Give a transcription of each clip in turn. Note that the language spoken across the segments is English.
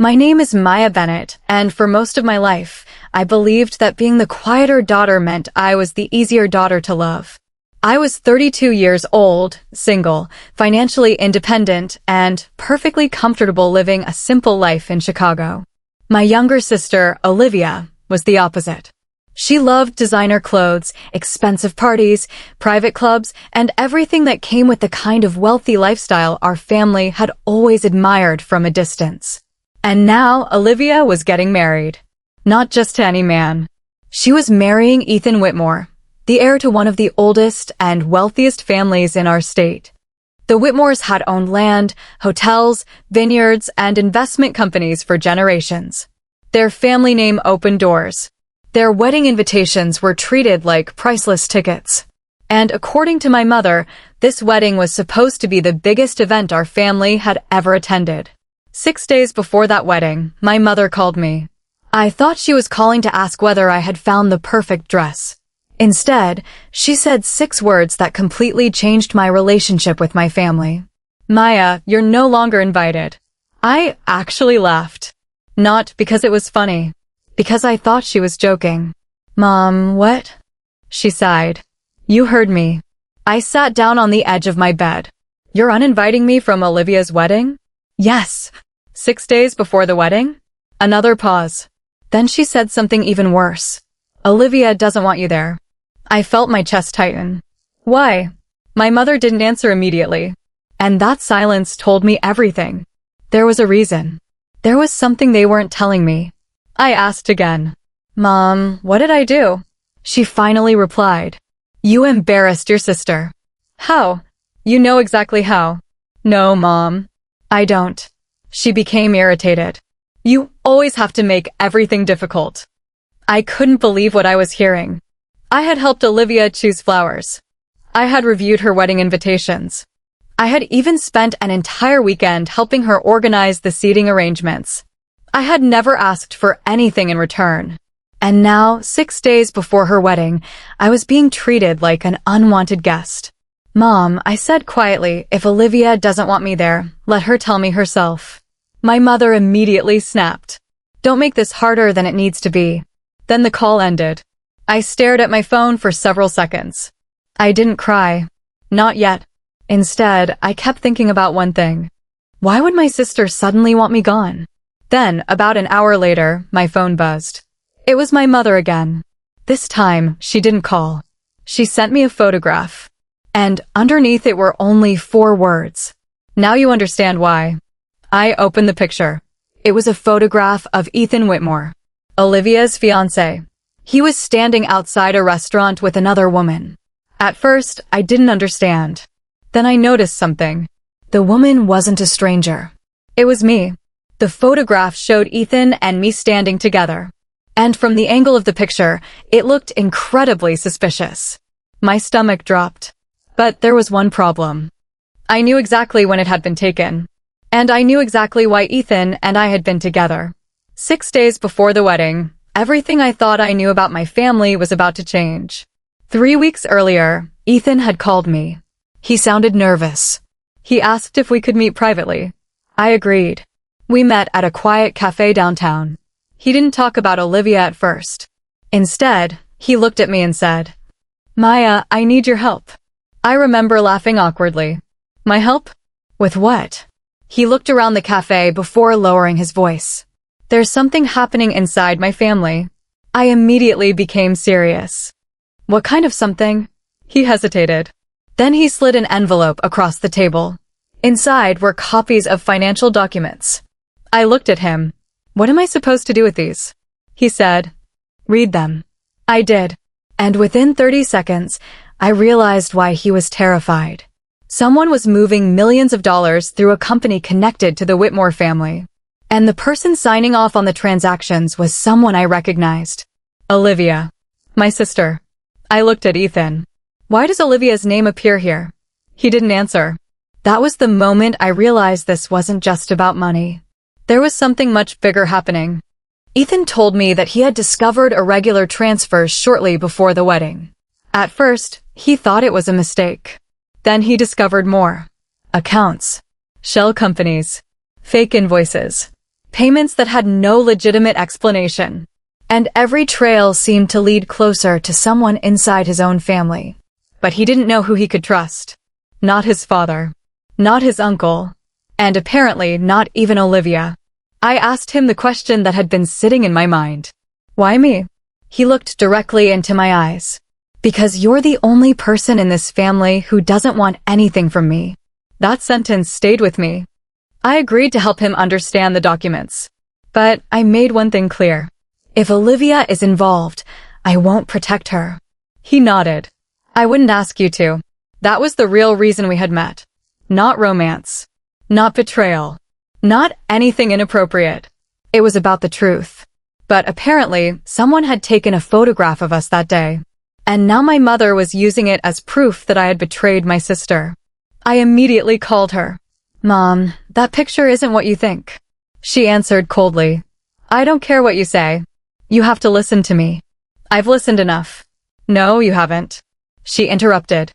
My name is Maya Bennett, and for most of my life, I believed that being the quieter daughter meant I was the easier daughter to love. I was 32 years old, single, financially independent, and perfectly comfortable living a simple life in Chicago. My younger sister, Olivia, was the opposite. She loved designer clothes, expensive parties, private clubs, and everything that came with the kind of wealthy lifestyle our family had always admired from a distance. And now Olivia was getting married. Not just to any man. She was marrying Ethan Whitmore, the heir to one of the oldest and wealthiest families in our state. The Whitmores had owned land, hotels, vineyards, and investment companies for generations. Their family name opened doors. Their wedding invitations were treated like priceless tickets. And according to my mother, this wedding was supposed to be the biggest event our family had ever attended. 6 days before that wedding, my mother called me. I thought she was calling to ask whether I had found the perfect dress. Instead, she said 6 words that completely changed my relationship with my family. Maya, you're no longer invited. I actually laughed. Not because it was funny. Because I thought she was joking. Mom, what? She sighed. You heard me. I sat down on the edge of my bed. You're uninviting me from Olivia's wedding? Yes. 6 days before the wedding? Another pause. Then she said something even worse. Olivia doesn't want you there. I felt my chest tighten. Why? My mother didn't answer immediately. And that silence told me everything. There was a reason. There was something they weren't telling me. I asked again. Mom, what did I do? She finally replied. You embarrassed your sister. How? You know exactly how. No, Mom. I don't. She became irritated. You always have to make everything difficult. I couldn't believe what I was hearing. I had helped Olivia choose flowers. I had reviewed her wedding invitations. I had even spent an entire weekend helping her organize the seating arrangements. I had never asked for anything in return. And now, 6 days before her wedding, I was being treated like an unwanted guest. Mom, I said quietly, if Olivia doesn't want me there, let her tell me herself. My mother immediately snapped. Don't make this harder than it needs to be. Then the call ended. I stared at my phone for several seconds. I didn't cry. Not yet. Instead, I kept thinking about one thing. Why would my sister suddenly want me gone? Then, about an hour later, my phone buzzed. It was my mother again. This time, she didn't call. She sent me a photograph. And underneath it were only 4 words. Now you understand why. I opened the picture. It was a photograph of Ethan Whitmore, Olivia's fiancé. He was standing outside a restaurant with another woman. At first, I didn't understand. Then I noticed something. The woman wasn't a stranger. It was me. The photograph showed Ethan and me standing together. And from the angle of the picture, it looked incredibly suspicious. My stomach dropped. But there was one problem. I knew exactly when it had been taken. And I knew exactly why Ethan and I had been together. 6 days before the wedding, everything I thought I knew about my family was about to change. 3 weeks earlier, Ethan had called me. He sounded nervous. He asked if we could meet privately. I agreed. We met at a quiet cafe downtown. He didn't talk about Olivia at first. Instead, he looked at me and said, Maya, I need your help. I remember laughing awkwardly. My help? With what? He looked around the cafe before lowering his voice. There's something happening inside my family. I immediately became serious. What kind of something? He hesitated. Then he slid an envelope across the table. Inside were copies of financial documents. I looked at him. What am I supposed to do with these? He said. Read them. I did. And within 30 seconds, I realized why he was terrified. Someone was moving millions of dollars through a company connected to the Whitmore family. And the person signing off on the transactions was someone I recognized. Olivia. My sister. I looked at Ethan. Why does Olivia's name appear here? He didn't answer. That was the moment I realized this wasn't just about money. There was something much bigger happening. Ethan told me that he had discovered irregular transfers shortly before the wedding. At first, he thought it was a mistake. Then he discovered more. Accounts. Shell companies. Fake invoices. Payments that had no legitimate explanation. And every trail seemed to lead closer to someone inside his own family. But he didn't know who he could trust. Not his father. Not his uncle. And apparently not even Olivia. I asked him the question that had been sitting in my mind. Why me? He looked directly into my eyes. Because you're the only person in this family who doesn't want anything from me. That sentence stayed with me. I agreed to help him understand the documents. But I made one thing clear. If Olivia is involved, I won't protect her. He nodded. I wouldn't ask you to. That was the real reason we had met. Not romance. Not betrayal. Not anything inappropriate. It was about the truth. But apparently, someone had taken a photograph of us that day. And now my mother was using it as proof that I had betrayed my sister. I immediately called her. Mom, that picture isn't what you think. She answered coldly. I don't care what you say. You have to listen to me. I've listened enough. No, you haven't. She interrupted.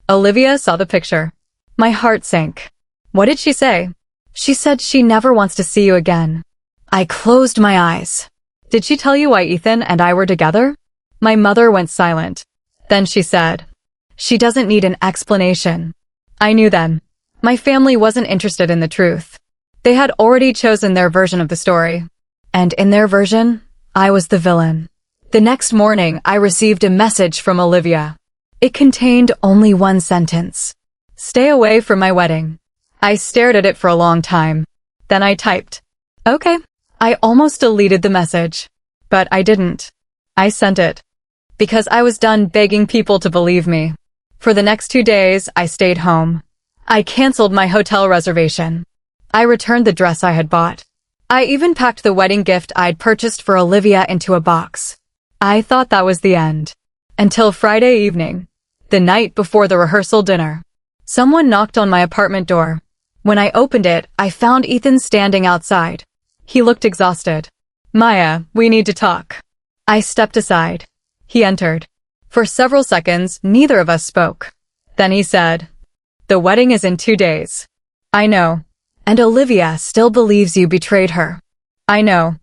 Olivia saw the picture. My heart sank. What did she say? She said she never wants to see you again. I closed my eyes. Did she tell you why Ethan and I were together? My mother went silent. Then she said, she doesn't need an explanation. I knew then. My family wasn't interested in the truth. They had already chosen their version of the story. And in their version, I was the villain. The next morning, I received a message from Olivia. It contained only one sentence. Stay away from my wedding. I stared at it for a long time. Then I typed, okay. I almost deleted the message. But I didn't. I sent it. Because I was done begging people to believe me. For the next 2 days, I stayed home. I canceled my hotel reservation. I returned the dress I had bought. I even packed the wedding gift I'd purchased for Olivia into a box. I thought that was the end. Until Friday evening, the night before the rehearsal dinner. Someone knocked on my apartment door. When I opened it, I found Ethan standing outside. He looked exhausted. Maya, we need to talk. I stepped aside. He entered. For several seconds, neither of us spoke. Then he said, the wedding is in 2 days. I know. And Olivia still believes you betrayed her. I know.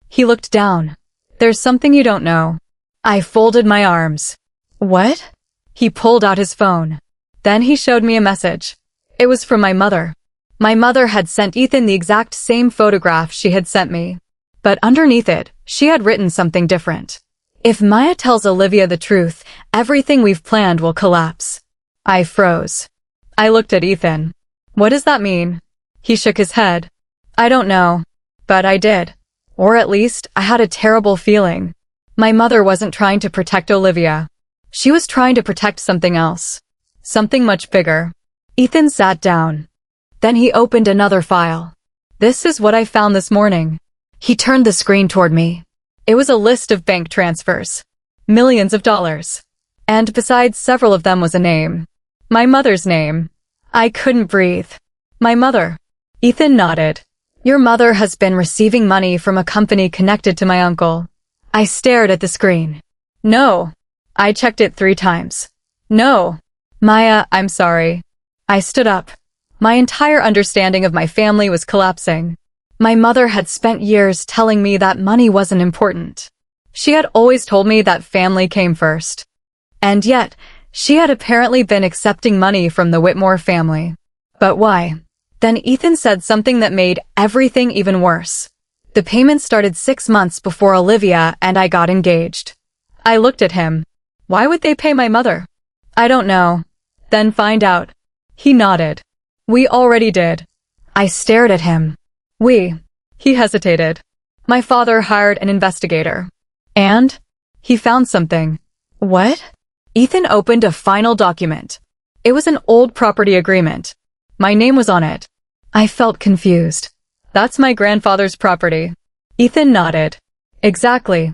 He looked down. There's something you don't know. I folded my arms. What? He pulled out his phone. Then he showed me a message. It was from my mother. My mother had sent Ethan the exact same photograph she had sent me. But underneath it, she had written something different. If Maya tells Olivia the truth, everything we've planned will collapse. I froze. I looked at Ethan. What does that mean? He shook his head. I don't know. But I did. Or at least, I had a terrible feeling. My mother wasn't trying to protect Olivia. She was trying to protect something else. Something much bigger. Ethan sat down. Then he opened another file. This is what I found this morning. He turned the screen toward me. It was a list of bank transfers. Millions of dollars. And besides several of them was a name. My mother's name. I couldn't breathe. My mother. Ethan nodded. Your mother has been receiving money from a company connected to my uncle. I stared at the screen. No. I checked it 3 times. No. Maya, I'm sorry. I stood up. My entire understanding of my family was collapsing. My mother had spent years telling me that money wasn't important. She had always told me that family came first. And yet, she had apparently been accepting money from the Whitmore family. But why? Then Ethan said something that made everything even worse. The payment started 6 months before Olivia and I got engaged. I looked at him. Why would they pay my mother? I don't know. Then find out. He nodded. We already did. I stared at him. He hesitated. My father hired an investigator. And? He found something. What? Ethan opened a final document. It was an old property agreement. My name was on it. I felt confused. That's my grandfather's property. Ethan nodded. Exactly.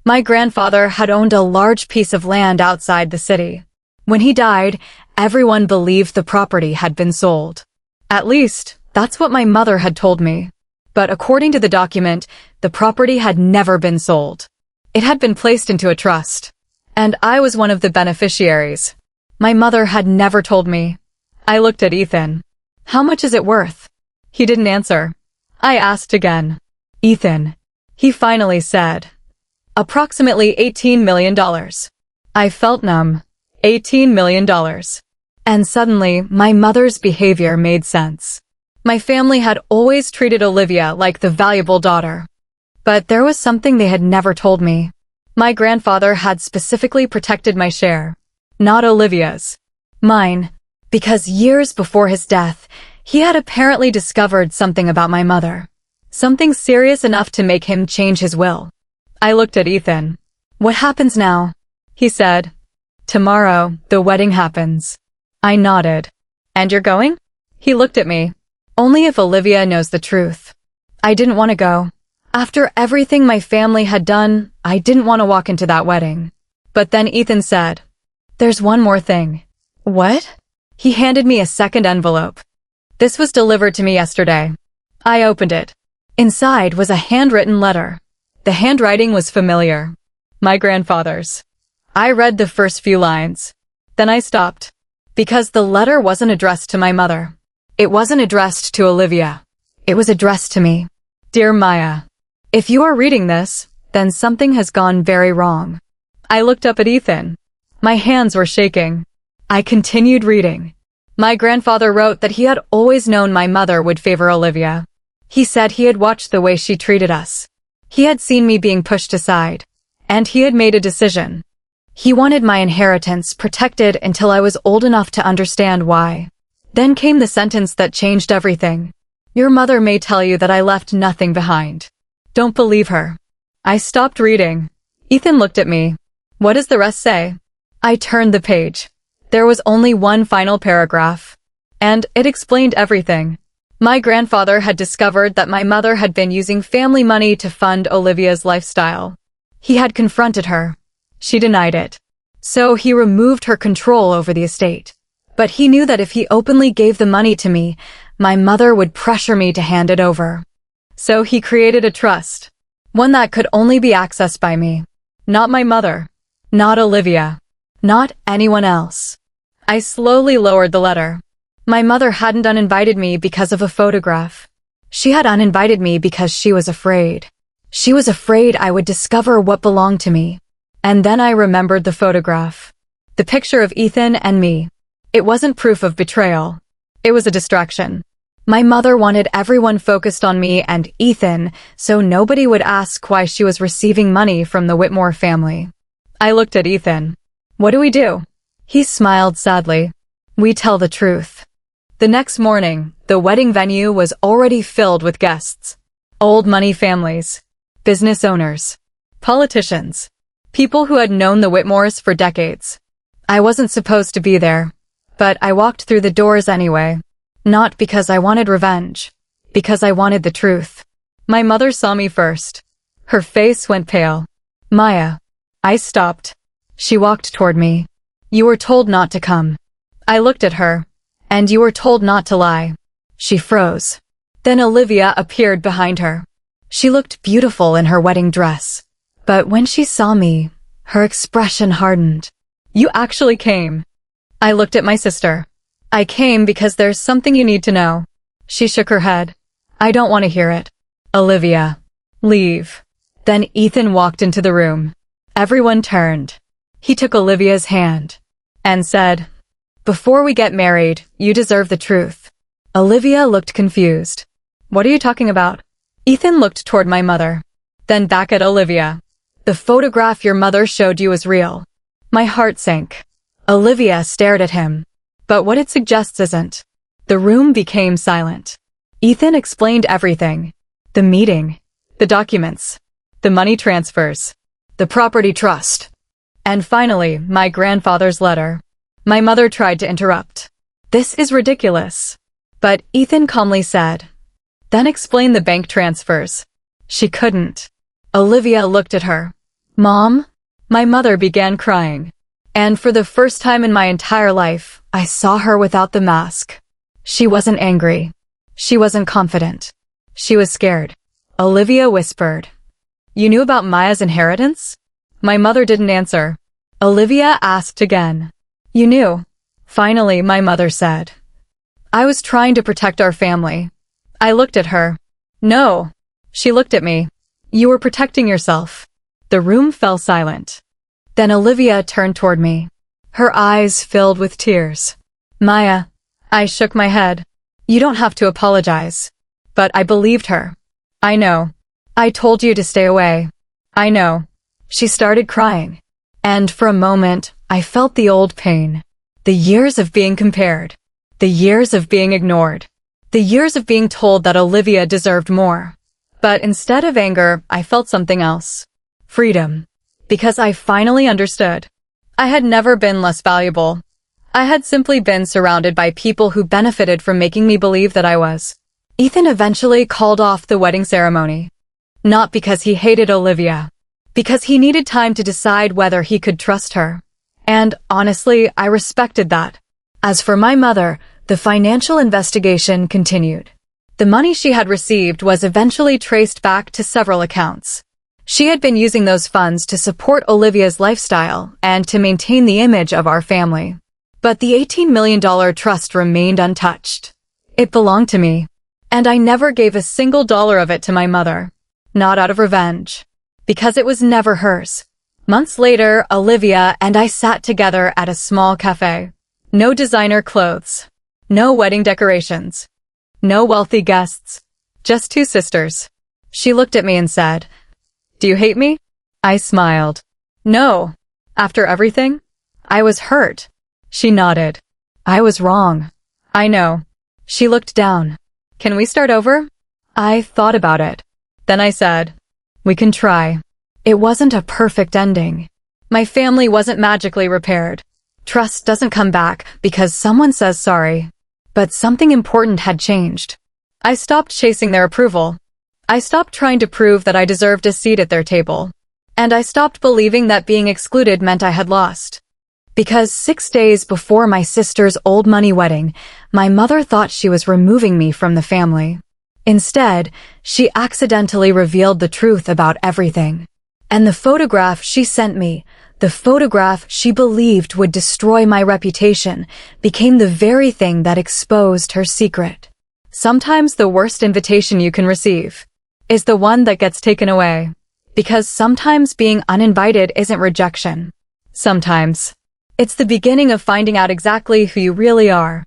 My grandfather had owned a large piece of land outside the city. When he died, everyone believed the property had been sold. At least, that's what my mother had told me. But according to the document, the property had never been sold. It had been placed into a trust. And I was one of the beneficiaries. My mother had never told me. I looked at Ethan. How much is it worth? He didn't answer. I asked again. Ethan. He finally said. Approximately $18 million. I felt numb. $18 million. And suddenly, my mother's behavior made sense. My family had always treated Olivia like the valuable daughter. But there was something they had never told me. My grandfather had specifically protected my share. Not Olivia's. Mine. Because years before his death, he had apparently discovered something about my mother. Something serious enough to make him change his will. I looked at Ethan. What happens now? He said. Tomorrow, the wedding happens. I nodded. And you're going? He looked at me. Only if Olivia knows the truth. I didn't want to go. After everything my family had done, I didn't want to walk into that wedding. But then Ethan said, there's one more thing. What? He handed me a second envelope. This was delivered to me yesterday. I opened it. Inside was a handwritten letter. The handwriting was familiar. My grandfather's. I read the first few lines. Then I stopped. Because the letter wasn't addressed to my mother. It wasn't addressed to Olivia. It was addressed to me. Dear Maya, if you are reading this, then something has gone very wrong. I looked up at Ethan. My hands were shaking. I continued reading. My grandfather wrote that he had always known my mother would favor Olivia. He said he had watched the way she treated us. He had seen me being pushed aside. And he had made a decision. He wanted my inheritance protected until I was old enough to understand why. Then came the sentence that changed everything. Your mother may tell you that I left nothing behind. Don't believe her. I stopped reading. Ethan looked at me. What does the rest say? I turned the page. There was only one final paragraph. And it explained everything. My grandfather had discovered that my mother had been using family money to fund Olivia's lifestyle. He had confronted her. She denied it. So he removed her control over the estate. But he knew that if he openly gave the money to me, my mother would pressure me to hand it over. So he created a trust. One that could only be accessed by me. Not my mother. Not Olivia. Not anyone else. I slowly lowered the letter. My mother hadn't uninvited me because of a photograph. She had uninvited me because she was afraid. She was afraid I would discover what belonged to me. And then I remembered the photograph. The picture of Ethan and me. It wasn't proof of betrayal. It was a distraction. My mother wanted everyone focused on me and Ethan, so nobody would ask why she was receiving money from the Whitmore family. I looked at Ethan. What do we do? He smiled sadly. We tell the truth. The next morning, the wedding venue was already filled with guests. Old money families. Business owners. Politicians. People who had known the Whitmores for decades. I wasn't supposed to be there, but I walked through the doors anyway. Not because I wanted revenge, because I wanted the truth. My mother saw me first. Her face went pale. Maya. I stopped. She walked toward me. You were told not to come. I looked at her. And you were told not to lie. She froze. Then Olivia appeared behind her. She looked beautiful in her wedding dress. But when she saw me, her expression hardened. You actually came. I looked at my sister. I came because there's something you need to know. She shook her head. I don't want to hear it. Olivia. Leave. Then Ethan walked into the room. Everyone turned. He took Olivia's hand. And said, before we get married, you deserve the truth. Olivia looked confused. What are you talking about? Ethan looked toward my mother. Then back at Olivia. The photograph your mother showed you is real. My heart sank. Olivia stared at him. But what it suggests isn't. The room became silent. Ethan explained everything. The meeting. The documents. The money transfers. The property trust. And finally, my grandfather's letter. My mother tried to interrupt. This is ridiculous. But Ethan calmly said. Then explain the bank transfers. She couldn't. Olivia looked at her. Mom? My mother began crying. And for the first time in my entire life, I saw her without the mask. She wasn't angry. She wasn't confident. She was scared. Olivia whispered. You knew about Maya's inheritance? My mother didn't answer. Olivia asked again. You knew. Finally, my mother said. I was trying to protect our family. I looked at her. No. She looked at me. You were protecting yourself. The room fell silent. Then Olivia turned toward me. Her eyes filled with tears. Maya, I shook my head. You don't have to apologize. But I believed her. I know. I told you to stay away. I know. She started crying. And for a moment, I felt the old pain. The years of being compared. The years of being ignored. The years of being told that Olivia deserved more. But instead of anger, I felt something else. Freedom. Because I finally understood. I had never been less valuable. I had simply been surrounded by people who benefited from making me believe that I was. Ethan eventually called off the wedding ceremony. Not because he hated Olivia. Because he needed time to decide whether he could trust her. And honestly, I respected that. As for my mother, the financial investigation continued. The money she had received was eventually traced back to several accounts. She had been using those funds to support Olivia's lifestyle and to maintain the image of our family. But the $18 million trust remained untouched. It belonged to me. And I never gave a single dollar of it to my mother. Not out of revenge. Because it was never hers. Months later, Olivia and I sat together at a small cafe. No designer clothes. No wedding decorations. No wealthy guests. Just two sisters. She looked at me and said, "Do you hate me?" I smiled. "No. After everything?" I was hurt. She nodded. "I was wrong." "I know." She looked down. "Can we start over?" I thought about it. Then I said, "We can try." It wasn't a perfect ending. My family wasn't magically repaired. Trust doesn't come back because someone says sorry. But something important had changed. I stopped chasing their approval. I stopped trying to prove that I deserved a seat at their table. And I stopped believing that being excluded meant I had lost. Because 6 days before my sister's old money wedding, my mother thought she was removing me from the family. Instead, she accidentally revealed the truth about everything. And the photograph she sent me, the photograph she believed would destroy my reputation, became the very thing that exposed her secret. Sometimes the worst invitation you can receive is the one that gets taken away. Because sometimes being uninvited isn't rejection. Sometimes it's the beginning of finding out exactly who you really are.